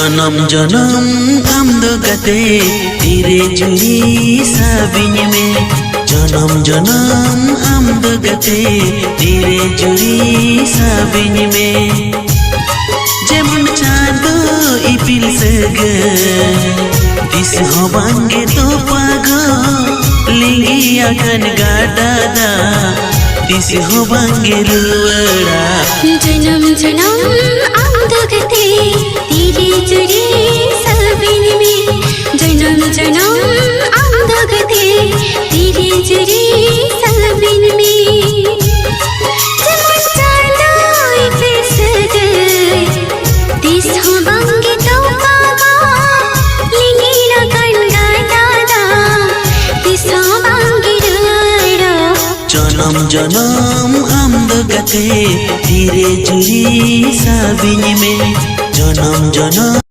जन्म जन्म आमदो गते तेरे जुड़ी साबिन में जन्म जन्म आमदो गते तेरे जुड़ी साबिन में जेमन चाँदो इपिल सगे दिस हो बांगे तो पागो लिंगी अगन गादादा दिस हो बांगे रुवड़ा जन्म जन्म आमदो गते तेरे जुड़ी साबिन में जन्म जन्म आमदो गते तेरे जुड़ी साबिन में जेमन चाँदो इपिल सगे दिस हो बांगे तो पागो लिंगी अगन गादादा दिस हो बांगे रुवड़ा जन्म जन्म आमदो गते तेरे जुड़ी साबिन में जन्म जन्म